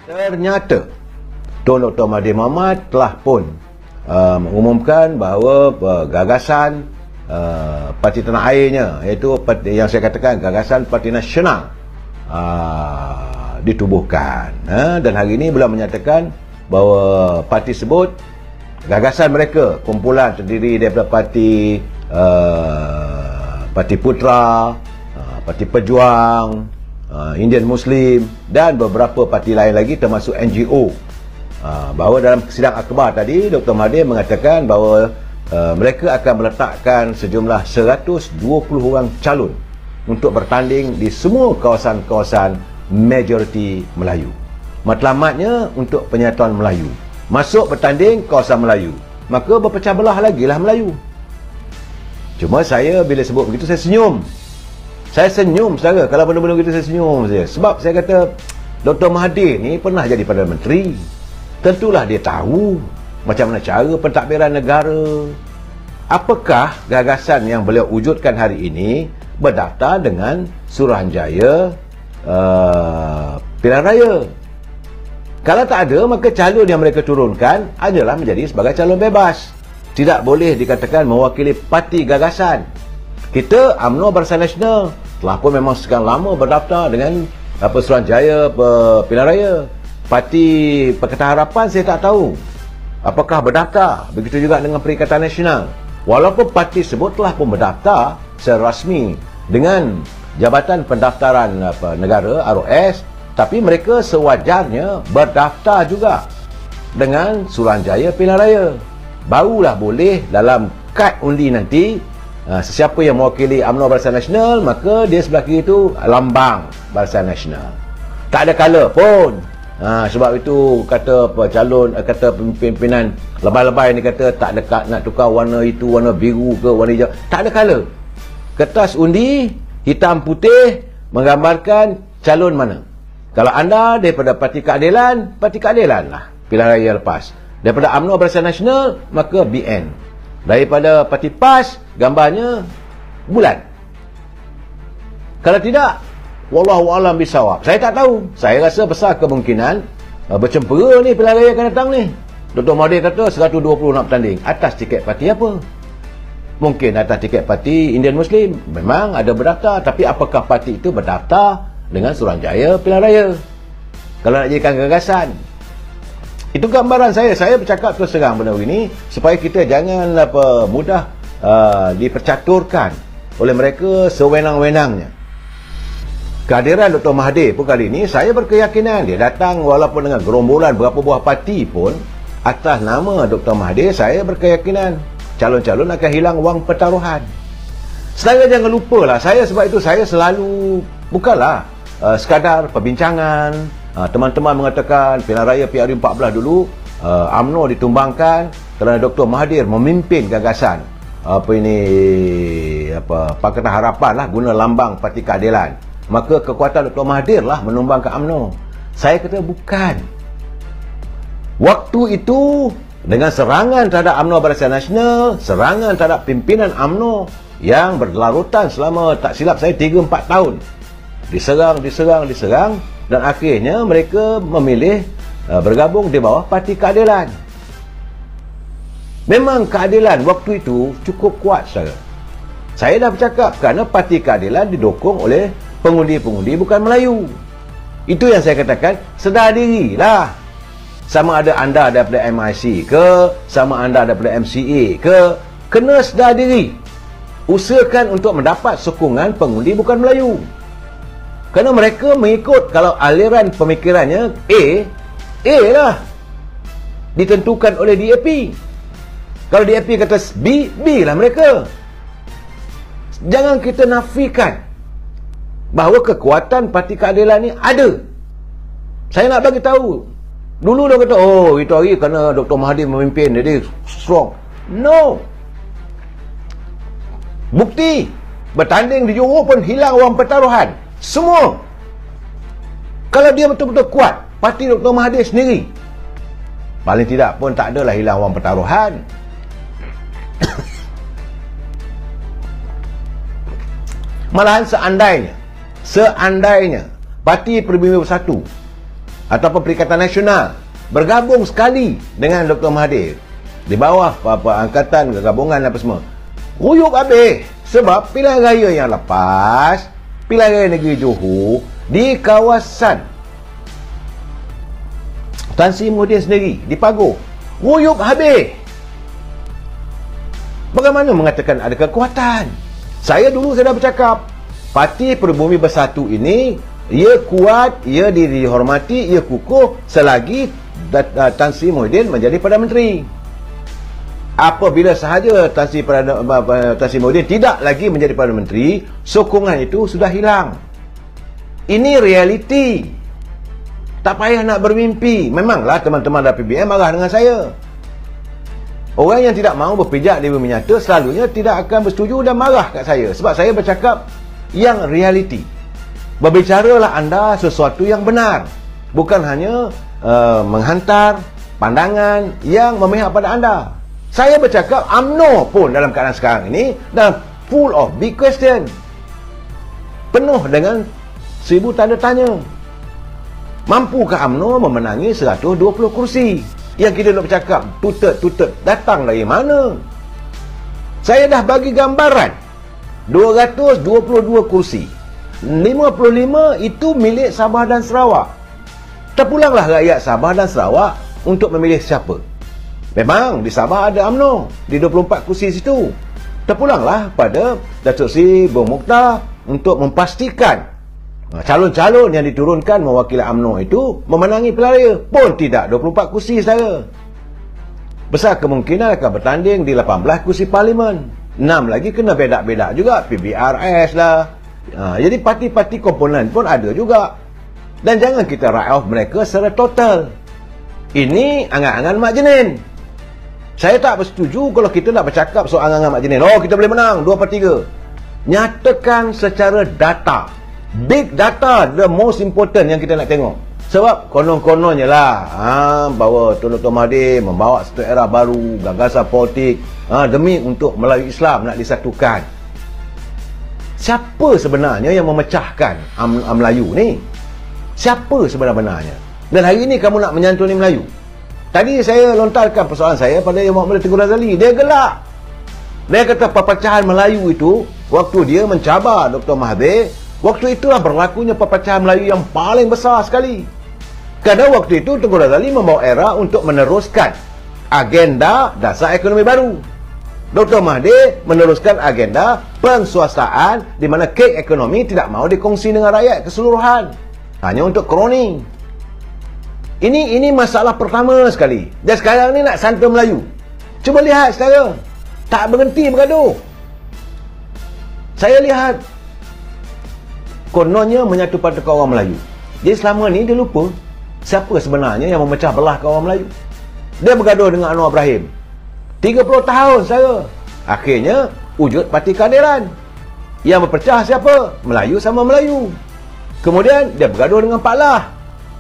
Ternyata Tun Dr. Mahathir Mohamad telah pun mengumumkan bahawa gagasan parti tanah airnya, iaitu yang saya katakan gagasan Parti Nasional, ditubuhkan. Dan hari ini beliau menyatakan bahawa parti tersebut, gagasan mereka kumpulan terdiri daripada Parti Putra, Parti Pejuang, Indian Muslim dan beberapa parti lain lagi termasuk NGO. Bahawa dalam sidang akhbar tadi Dr. Mahathir mengatakan bahawa mereka akan meletakkan sejumlah 120 orang calon untuk bertanding di semua kawasan-kawasan majoriti Melayu. Matlamatnya untuk penyatuan Melayu. Masuk bertanding kawasan Melayu, maka berpecah belah lagi lah Melayu. Cuma saya bila sebut begitu saya senyum. Saya senyum saudara. Kalau benda-benda begitu saya senyum saja. Sebab saya kata Dr. Mahathir ni pernah jadi Perdana Menteri. Tentulah dia tahu macam mana cara pentadbiran negara. Apakah gagasan yang beliau wujudkan hari ini berdaftar dengan Suruhanjaya Pilihan Raya? Kalau tak ada, maka calon yang mereka turunkan adalah menjadi sebagai calon bebas. Tidak boleh dikatakan mewakili parti gagasan. Kita UMNO Barisan Nasional telah pun memang sekian lama berdaftar dengan Suruhanjaya Pilihan Raya. Parti Pakatan Harapan saya tak tahu apakah berdaftar. Begitu juga dengan Perikatan Nasional. Walaupun parti tersebut telah pun berdaftar secara rasmi dengan Jabatan Pendaftaran Negara ROS, tapi mereka sewajarnya berdaftar juga dengan Suruhanjaya Pilihan Raya. Barulah boleh dalam kad undi nanti, sesiapa yang mewakili UMNO Barisan Nasional, maka dia sebelah kiri itu lambang Barisan Nasional. Tak ada colour pun. Sebab itu kata calon, kata pimpinan lebay-lebay ni kata tak dekat nak tukar warna itu, warna biru ke warna hijau. Tak ada colour. Kertas undi hitam putih menggambarkan calon mana. Kalau anda daripada Parti Keadilan lah pilihan raya lepas. Daripada UMNO Barisan Nasional, maka BN. Daripada Parti PAS, gambarnya bulan. Kalau tidak, wallahu a'lam bisawab. Saya tak tahu. Saya rasa besar kemungkinan bercempera ni pilihan raya akan datang ni. Dr. Mahathir kata 120 nak bertanding. Atas tiket parti apa? Mungkin atas tiket parti Indian Muslim. Memang ada berdaftar. Tapi apakah parti itu berdaftar dengan Suruhanjaya Pilihan Raya? Kalau nak jadikan gagasan. Itu gambaran saya. Saya bercakap terus terang benda ini supaya kita jangan mudah dipercaturkan oleh mereka sewenang-wenangnya. Kehadiran Dr. Mahathir pun kali ini saya berkeyakinan dia datang walaupun dengan gerombolan berapa buah parti pun atas nama Dr. Mahathir. Saya berkeyakinan calon-calon akan hilang wang pertaruhan. Sedangkan jangan lupalah, saya sebab itu saya selalu bukanlah sekadar perbincangan. Teman-teman mengatakan pilihan raya PRU14 dulu UMNO ditumbangkan kerana Dr. Mahathir memimpin gagasan Pakatan Harapan lah, guna lambang Parti Keadilan. Maka kekuatan Dr. Mahathir lah menumbangkan UMNO. Saya kata bukan. Waktu itu dengan serangan terhadap UMNO Barisan Nasional, serangan terhadap pimpinan UMNO yang berlarutan selama tak silap saya 3-4 tahun. Diserang dan akhirnya mereka memilih bergabung di bawah Parti Keadilan. Memang keadilan waktu itu cukup kuat saudara. Saya dah bercakap kerana Parti Keadilan didukung oleh pengundi-pengundi bukan Melayu. Itu yang saya katakan, sedar dirilah. Sama ada anda daripada MIC ke, sama anda daripada MCA ke, kena sedar diri. Usahakan untuk mendapat sokongan pengundi bukan Melayu. Kerana mereka mengikut, kalau aliran pemikirannya A lah ditentukan oleh DAP. Kalau DAP kata B lah mereka. Jangan kita nafikan bahawa kekuatan Parti Keadilan ni ada. Saya nak bagi tahu. Dulu dia kata, oh itu hari kerana Dr. Mahathir memimpin jadi strong. No. Bukti bertanding di Johor pun hilang wang pertaruhan. Semua. Kalau dia betul-betul kuat, parti Dr. Mahathir sendiri, paling tidak pun tak adalah hilang wang pertaruhan. Malahan seandainya Parti Peribumi Bersatu ataupun Perikatan Nasional bergabung sekali dengan Dr. Mahathir di bawah angkatan gabungan apa semua, ruyuk habis. Sebab pilihan raya yang lepas, pilihan raya negeri Johor di kawasan Tan Sri Muhyiddin sendiri di Pagoh, ruyuk habis. Bagaimana mengatakan ada kekuatan? Saya dulu dah bercakap, Parti Pribumi Bersatu ini, ia kuat, ia dihormati, ia kukuh selagi Tan Sri Muhyiddin menjadi Perdana Menteri. Apabila sahaja Tan Sri Muhyiddin tidak lagi menjadi Perdana Menteri, sokongan itu sudah hilang. Ini realiti. Tak payah nak bermimpi. Memanglah teman-teman dari PBM marah dengan saya. Orang yang tidak mahu berpijak di bumi nyata selalunya tidak akan bersetuju dan marah kat saya. Sebab saya bercakap yang realiti. Berbicaralah anda sesuatu yang benar. Bukan hanya menghantar pandangan yang memihak pada anda. Saya bercakap UMNO pun dalam keadaan sekarang ini dan full of big question. Penuh dengan 1000 tanda tanya. Mampukah UMNO memenangi 120 kursi? Yang kita nak bercakap tutut datang dari mana? Saya dah bagi gambaran 222 kursi, 55 itu milik Sabah dan Sarawak. Terpulanglah rakyat Sabah dan Sarawak untuk memilih siapa. Memang di Sabah ada UMNO di 24 kursi situ. Terpulanglah pada Datuk Seri Bong Mokhtar untuk memastikan calon-calon yang diturunkan mewakili UMNO itu memenangi pilihan raya. Pun tidak 24 kursi saudara. Besar kemungkinan akan bertanding di 18 kursi parlimen. 6 lagi kena bedak-bedak juga, PBRS lah. Jadi parti-parti komponen pun ada juga. Dan jangan kita write off mereka secara total. Ini angan-angan Mak Jenin. Saya tak bersetuju kalau kita nak bercakap soal angan-angan Mak Jenin. Oh, kita boleh menang 2/3. Nyatakan secara data. Big data, the most important yang kita nak tengok. Sebab konon-kononnya lah bahawa Tun Dr. Mahathir membawa satu era baru, gagasan politik demi untuk Melayu Islam nak disatukan. Siapa sebenarnya yang memecahkan Melayu ni? Siapa sebenarnya? Dan hari ini kamu nak menyantuni Melayu. Tadi saya lontarkan persoalan saya pada Yang Muhammad Tengku Razali. Dia gelak. Dia kata perpecahan Melayu itu waktu dia mencabar Dr. Mahathir, waktu itulah berlakunya perpecahan Melayu yang paling besar sekali. Kerana waktu itu Tengku Razali membawa era untuk meneruskan agenda dasar ekonomi baru. Dr. Mahathir meneruskan agenda penswastaan di mana kek ekonomi tidak mahu dikongsi dengan rakyat keseluruhan. Hanya untuk kroni. Ini masalah pertama sekali. Dan sekarang ni nak santun Melayu. Cuba lihat sekarang. Tak berhenti bergaduh. Saya lihat kononnya menyatu padakan orang Melayu. Jadi selama ni dia lupa siapa sebenarnya yang memecah belah kaum orang Melayu. Dia bergaduh dengan Anwar Ibrahim 30 tahun saya. Akhirnya wujud Parti Keadilan. Yang berpecah siapa? Melayu sama Melayu. Kemudian dia bergaduh dengan Pak Lah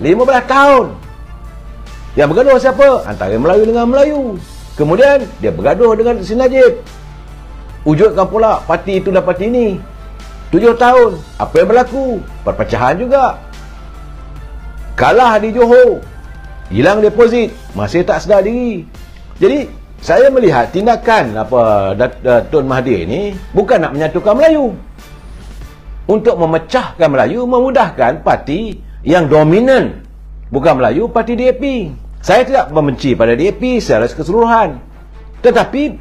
15 tahun. Yang bergaduh siapa? Antara Melayu dengan Melayu. Kemudian dia bergaduh dengan Si Najib. Wujudkan pula parti itu dan parti ini 7 tahun. Apa yang berlaku? Perpecahan juga. Kalah di Johor, hilang deposit, masih tak sedar diri. Jadi saya melihat tindakan Tun Mahathir ini bukan nak menyatukan Melayu. Untuk memecahkan Melayu, memudahkan parti yang dominan bukan Melayu, parti DAP. Saya tidak membenci pada DAP secara keseluruhan, tetapi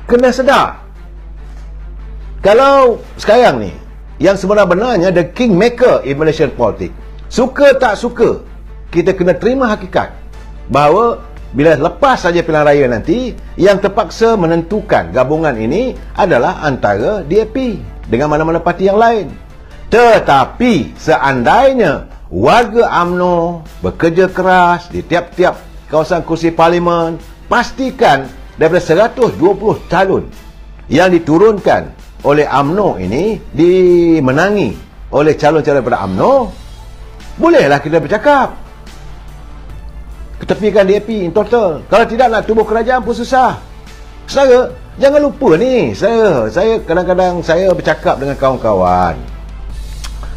kena sedar kalau sekarang ni yang sebenar-benarnya the kingmaker in Malaysian politics, suka tak suka, kita kena terima hakikat bahawa bila lepas saja pilihan raya nanti, yang terpaksa menentukan gabungan ini adalah antara DAP dengan mana-mana parti yang lain. Tetapi seandainya warga UMNO bekerja keras di tiap-tiap kawasan kursi parlimen, pastikan daripada 120 calon yang diturunkan oleh UMNO ini dimenangi oleh calon-calon daripada UMNO, bolehlah kita bercakap ketepikan DAP in total. Kalau tidak nak tubuh kerajaan pun susah. Saudara, jangan lupa ni, saya kadang-kadang saya bercakap dengan kawan-kawan.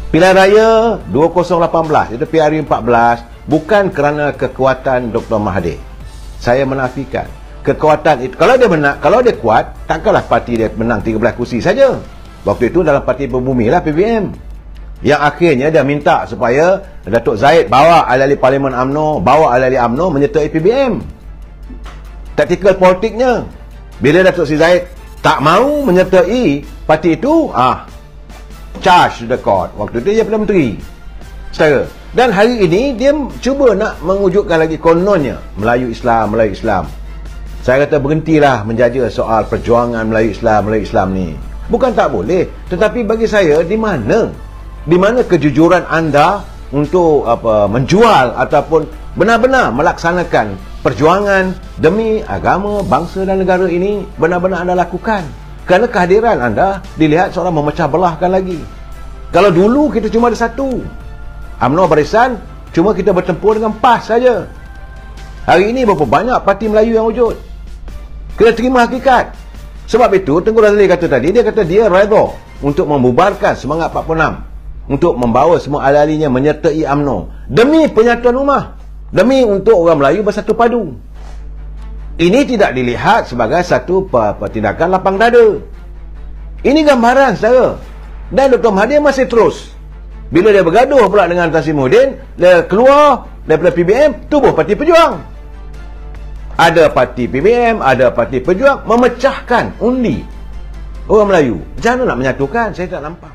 Pilihan raya 2018 itu PRU 14 bukan kerana kekuatan Dr. Mahathir. Saya menafikan kekuatan itu. Kalau dia menang, kalau dia kuat, takkanlah parti dia menang 13 kursi saja. Waktu itu dalam Parti Berbumi lah, PBM. Yang akhirnya dia minta supaya Datuk Zahid bawa ahli-ahli Parlimen UMNO, bawa ahli-ahli UMNO menyertai PBM. Taktikal politiknya. Bila Datuk Seri Zahid tak mahu menyertai parti itu, charge the court. Waktu itu dia Perdana Menteri. Setara. Dan hari ini dia cuba nak mewujudkan lagi kononnya Melayu Islam, Melayu Islam. Saya kata berhentilah menjaja soal perjuangan Melayu Islam ni. Bukan tak boleh, tetapi bagi saya di mana kejujuran anda untuk menjual ataupun benar-benar melaksanakan perjuangan demi agama, bangsa dan negara ini benar-benar anda lakukan. Kerana kehadiran anda dilihat seorang memecah belahkan lagi. Kalau dulu kita cuma ada satu, UMNO Barisan, cuma kita bertempur dengan PAS saja. Hari ini berapa banyak parti Melayu yang wujud. Kena terima hakikat. Sebab itu Tengku Razali kata tadi, dia kata dia redha untuk membubarkan Semangat 46, untuk membawa semua ahli-ahlinya menyertai UMNO demi penyatuan ummah, demi untuk orang Melayu bersatu padu. Ini tidak dilihat sebagai satu tindakan lapang dada. Ini gambaran saudara. Dan Dr. Mahathir masih terus. Bila dia bergaduh pula dengan Tan Sri Muhyiddin, dia keluar daripada PBM, tubuh Parti Pejuang. Ada parti PBM, ada parti Pejuang, memecahkan undi orang Melayu. Macam mana nak menyatukan? Saya tak nampak.